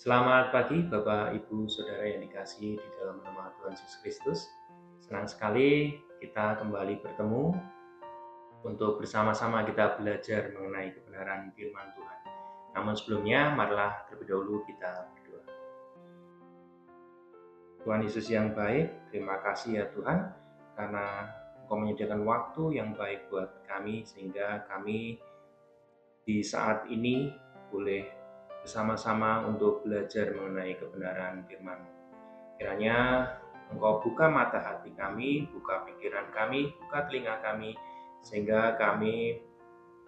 Selamat pagi Bapak, Ibu, Saudara yang dikasihi di dalam nama Tuhan Yesus Kristus. Senang sekali kita kembali bertemu untuk bersama-sama kita belajar mengenai kebenaran firman Tuhan. Namun sebelumnya, marilah terlebih dahulu kita berdoa. Tuhan Yesus yang baik, terima kasih ya Tuhan, karena Engkau menyediakan waktu yang baik buat kami, sehingga kami di saat ini boleh bersama-sama untuk belajar mengenai kebenaran firman. Kiranya Engkau buka mata hati kami, buka pikiran kami, buka telinga kami, sehingga kami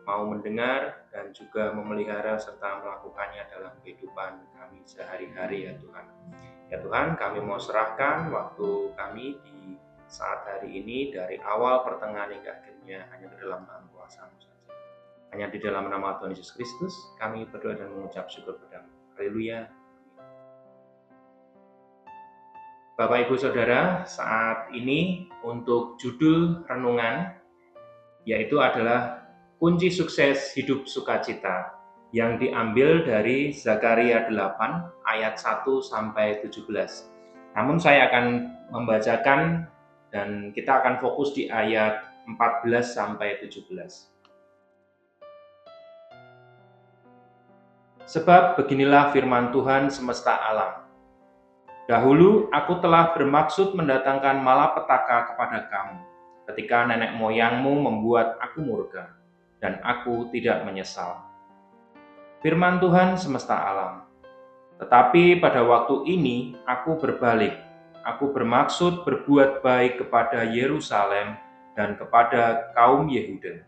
mau mendengar dan juga memelihara serta melakukannya dalam kehidupan kami sehari-hari ya Tuhan. Ya Tuhan, kami mau serahkan waktu kami di saat hari ini dari awal pertengahan hingga akhirnya hanya di dalam tangan kuasa-Mu saja. Hanya di dalam nama Tuhan Yesus Kristus kami berdoa dan mengucap syukur padamu. Haleluya. Bapak Ibu Saudara, saat ini untuk judul renungan yaitu adalah kunci sukses hidup sukacita yang diambil dari Zakaria 8 ayat 1 sampai 17. Namun saya akan membacakan dan kita akan fokus di ayat 14 sampai 17. Sebab beginilah firman Tuhan semesta alam. Dahulu aku telah bermaksud mendatangkan malapetaka kepada kamu, ketika nenek moyangmu membuat aku murka, dan aku tidak menyesal. Firman Tuhan semesta alam. Tetapi pada waktu ini aku berbalik. Aku bermaksud berbuat baik kepada Yerusalem dan kepada kaum Yehuda.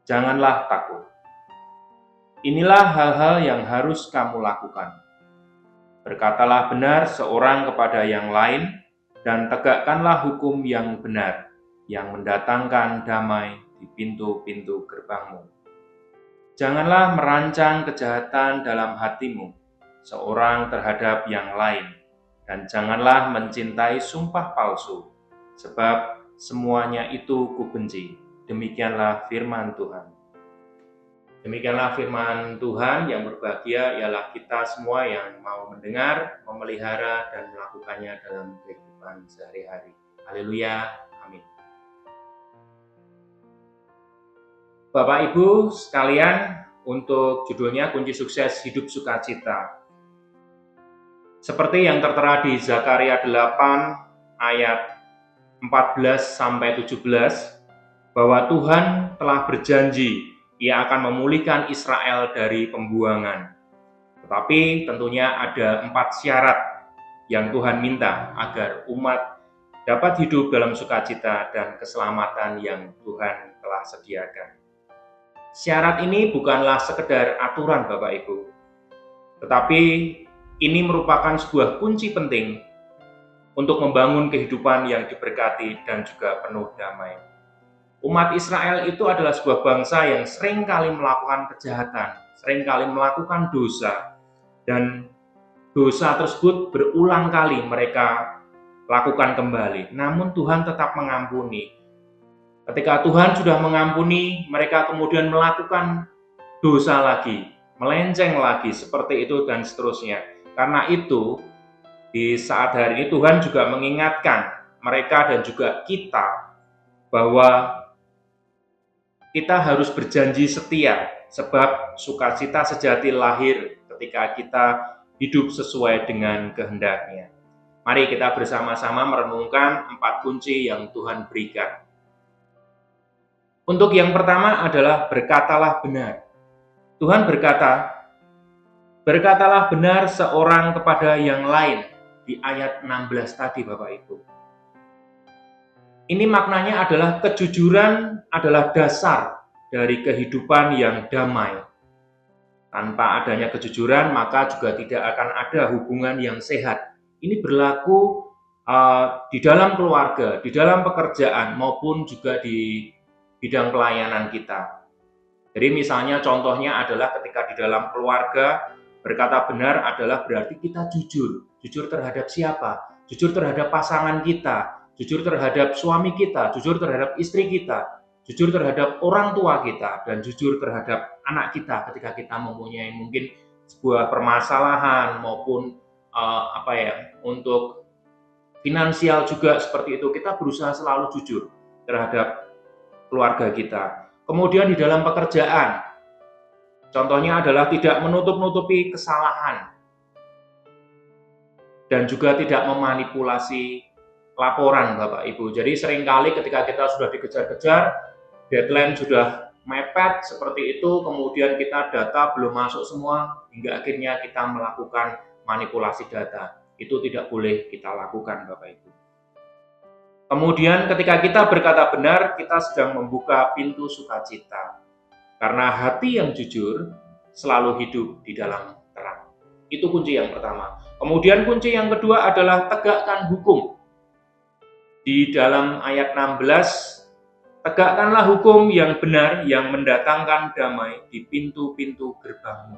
Janganlah takut. Inilah hal-hal yang harus kamu lakukan. Berkatalah benar seorang kepada yang lain, dan tegakkanlah hukum yang benar, yang mendatangkan damai di pintu-pintu gerbangmu. Janganlah merancang kejahatan dalam hatimu, seorang terhadap yang lain, dan janganlah mencintai sumpah palsu, sebab semuanya itu kubenci. Demikianlah firman Tuhan. Demikianlah firman Tuhan. Yang berbahagia ialah kita semua yang mau mendengar, memelihara, dan melakukannya dalam kehidupan sehari-hari. Haleluya, amin. Bapak Ibu sekalian, untuk judulnya kunci sukses hidup sukacita. Seperti yang tertera di Zakaria 8 ayat 14 sampai 17, bahwa Tuhan telah berjanji Ia akan memulihkan Israel dari pembuangan. Tetapi tentunya ada 4 syarat yang Tuhan minta agar umat dapat hidup dalam sukacita dan keselamatan yang Tuhan telah sediakan. Syarat ini bukanlah sekedar aturan Bapak Ibu, tetapi ini merupakan sebuah kunci penting untuk membangun kehidupan yang diberkati dan juga penuh damai. Umat Israel itu adalah sebuah bangsa yang seringkali melakukan kejahatan, seringkali melakukan dosa, dan dosa tersebut berulang kali mereka lakukan kembali. Namun Tuhan tetap mengampuni. Ketika Tuhan sudah mengampuni, mereka kemudian melakukan dosa lagi, melenceng lagi, seperti itu dan seterusnya. Karena itu, di saat hari ini Tuhan juga mengingatkan mereka dan juga kita bahwa kita harus berjanji setia, sebab sukacita sejati lahir ketika kita hidup sesuai dengan kehendak-Nya. Mari kita bersama-sama merenungkan 4 kunci yang Tuhan berikan. Untuk yang pertama adalah berkatalah benar. Tuhan berkata, berkatalah benar seorang kepada yang lain, di ayat 16 tadi Bapak Ibu. Ini maknanya adalah kejujuran adalah dasar dari kehidupan yang damai. Tanpa adanya kejujuran, maka juga tidak akan ada hubungan yang sehat. Ini berlaku di dalam keluarga, di dalam pekerjaan, maupun juga di bidang pelayanan kita. Jadi misalnya contohnya adalah ketika di dalam keluarga, berkata benar adalah berarti kita jujur. Jujur terhadap siapa? Jujur terhadap pasangan kita, jujur terhadap suami kita, jujur terhadap istri kita, jujur terhadap orang tua kita, dan jujur terhadap anak kita ketika kita mempunyai mungkin sebuah permasalahan maupun untuk finansial juga seperti itu, kita berusaha selalu jujur terhadap keluarga kita. Kemudian di dalam pekerjaan, contohnya adalah tidak menutup-nutupi kesalahan dan juga tidak memanipulasi laporan Bapak Ibu. Jadi seringkali ketika kita sudah dikejar-kejar, deadline sudah mepet seperti itu, kemudian kita data belum masuk semua, hingga akhirnya kita melakukan manipulasi data. Itu tidak boleh kita lakukan Bapak Ibu. Kemudian ketika kita berkata benar, kita sedang membuka pintu sukacita. Karena hati yang jujur selalu hidup di dalam terang. Itu kunci yang pertama. Kemudian kunci yang kedua adalah tegakkan hukum. Di dalam ayat 16, tegakkanlah hukum yang benar yang mendatangkan damai di pintu-pintu gerbangmu.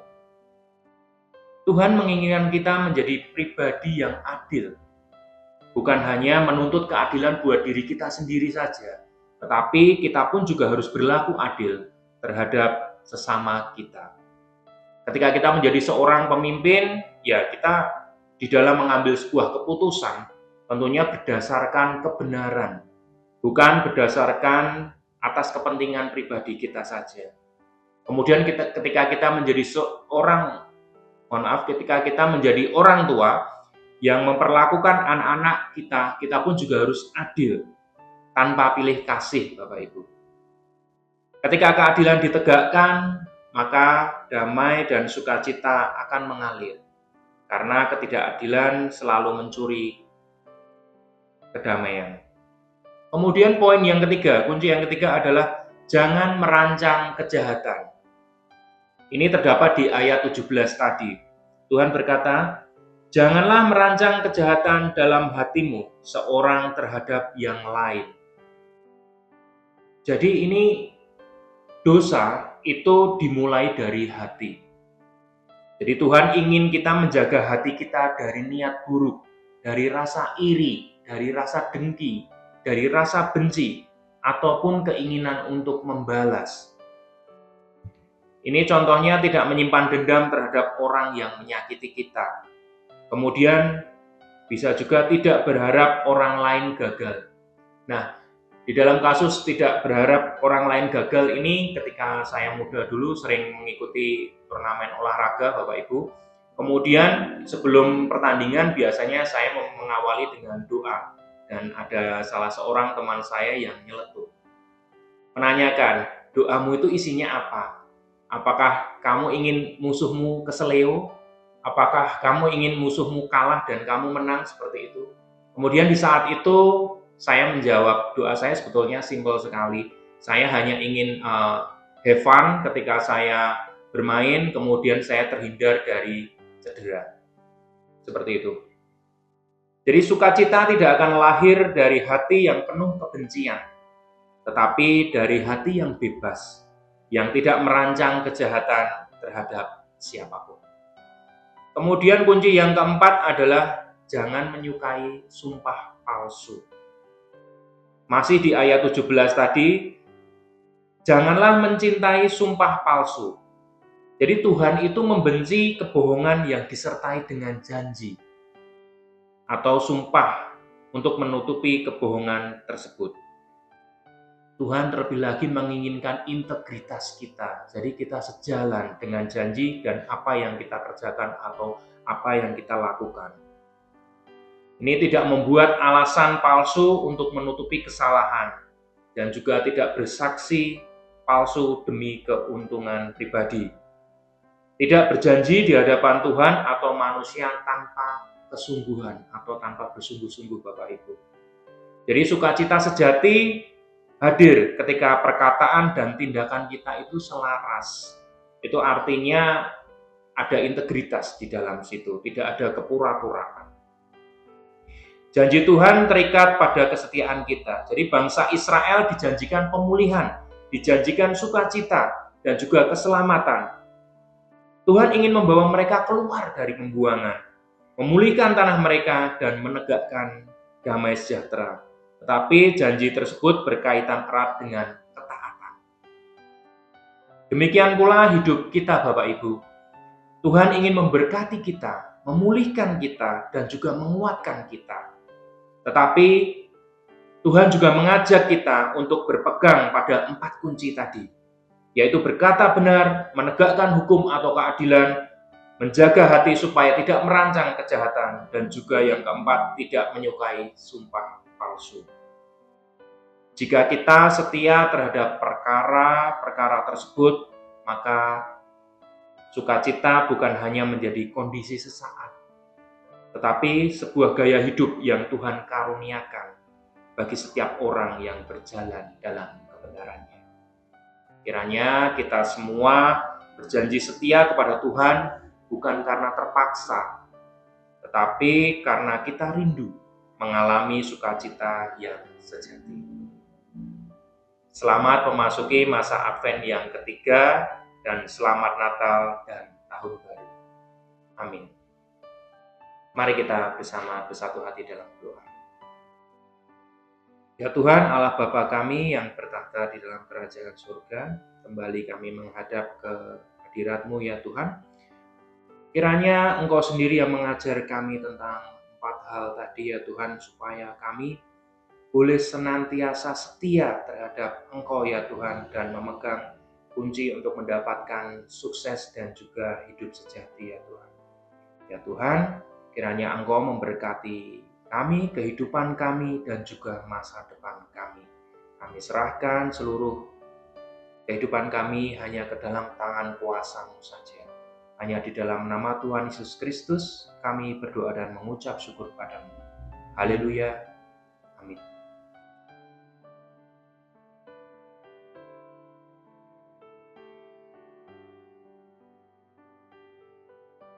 Tuhan menginginkan kita menjadi pribadi yang adil. Bukan hanya menuntut keadilan buat diri kita sendiri saja, tetapi kita pun juga harus berlaku adil terhadap sesama kita. Ketika kita menjadi seorang pemimpin, ya kita di dalam mengambil sebuah keputusan tentunya berdasarkan kebenaran, bukan berdasarkan atas kepentingan pribadi kita saja. Kemudian ketika kita menjadi ketika kita menjadi orang tua yang memperlakukan anak-anak kita, kita pun juga harus adil tanpa pilih kasih Bapak Ibu. Ketika keadilan ditegakkan, maka damai dan sukacita akan mengalir. Karena ketidakadilan selalu mencuri kedamaian. Kemudian poin yang ketiga, kunci yang ketiga adalah jangan merancang kejahatan. Ini terdapat di ayat 17 tadi. Tuhan berkata, janganlah merancang kejahatan dalam hatimu seorang terhadap yang lain. Jadi ini dosa itu dimulai dari hati. Jadi Tuhan ingin kita menjaga hati kita dari niat buruk, dari rasa iri, dari rasa dengki, dari rasa benci, ataupun keinginan untuk membalas. Ini contohnya tidak menyimpan dendam terhadap orang yang menyakiti kita. Kemudian bisa juga tidak berharap orang lain gagal. Nah, di dalam kasus tidak berharap orang lain gagal ini, ketika saya muda dulu sering mengikuti turnamen olahraga Bapak Ibu. Kemudian sebelum pertandingan biasanya saya mengawali dengan doa. Dan ada salah seorang teman saya yang nyeletuk, menanyakan, doamu itu isinya apa? Apakah kamu ingin musuhmu keseleo? Apakah kamu ingin musuhmu kalah dan kamu menang seperti itu? Kemudian di saat itu saya menjawab, doa saya sebetulnya simpel sekali. Saya hanya ingin have fun ketika saya bermain, kemudian saya terhindar dari cedera. Seperti itu. Jadi sukacita tidak akan lahir dari hati yang penuh kebencian, tetapi dari hati yang bebas, yang tidak merancang kejahatan terhadap siapapun. Kemudian kunci yang keempat adalah jangan menyukai sumpah palsu. Masih di ayat 17 tadi, janganlah mencintai sumpah palsu. Jadi Tuhan itu membenci kebohongan yang disertai dengan janji atau sumpah untuk menutupi kebohongan tersebut. Tuhan terlebih lagi menginginkan integritas kita. Jadi kita sejalan dengan janji dan apa yang kita kerjakan atau apa yang kita lakukan. Ini tidak membuat alasan palsu untuk menutupi kesalahan dan juga tidak bersaksi palsu demi keuntungan pribadi. Tidak berjanji di hadapan Tuhan atau manusia tanpa kesungguhan atau tanpa bersungguh-sungguh Bapak Ibu. Jadi sukacita sejati hadir ketika perkataan dan tindakan kita itu selaras. Itu artinya ada integritas di dalam situ, tidak ada kepura-puraan. Janji Tuhan terikat pada kesetiaan kita. Jadi bangsa Israel dijanjikan pemulihan, dijanjikan sukacita, dan juga keselamatan. Tuhan ingin membawa mereka keluar dari pembuangan, memulihkan tanah mereka, dan menegakkan damai sejahtera. Tetapi janji tersebut berkaitan erat dengan ketaatan. Demikian pula hidup kita Bapak Ibu. Tuhan ingin memberkati kita, memulihkan kita, dan juga menguatkan kita. Tetapi Tuhan juga mengajak kita untuk berpegang pada 4 kunci tadi, yaitu berkata benar, menegakkan hukum atau keadilan, menjaga hati supaya tidak merancang kejahatan, dan juga yang keempat, tidak menyukai sumpah palsu. Jika kita setia terhadap perkara-perkara tersebut, maka sukacita bukan hanya menjadi kondisi sesaat, tetapi sebuah gaya hidup yang Tuhan karuniakan bagi setiap orang yang berjalan dalam kebenarannya. Kiranya kita semua berjanji setia kepada Tuhan bukan karena terpaksa, tetapi karena kita rindu mengalami sukacita yang sejati. Selamat memasuki masa Advent yang ketiga, dan selamat Natal dan Tahun Baru. Amin. Mari kita bersama bersatu hati dalam doa. Ya Tuhan, Allah Bapa kami yang bertahta di dalam kerajaan surga, kembali kami menghadap ke hadirat-Mu ya Tuhan. Kiranya Engkau sendiri yang mengajar kami tentang 4 hal tadi ya Tuhan, supaya kami boleh senantiasa setia terhadap Engkau ya Tuhan, dan memegang kunci untuk mendapatkan sukses dan juga hidup sejati ya Tuhan. Ya Tuhan, kiranya Engkau memberkati kami, kehidupan kami, dan juga masa depan kami. Kami serahkan seluruh kehidupan kami hanya ke dalam tangan kuasa-Mu saja. Hanya di dalam nama Tuhan Yesus Kristus kami berdoa dan mengucap syukur padamu. Haleluya. Amin.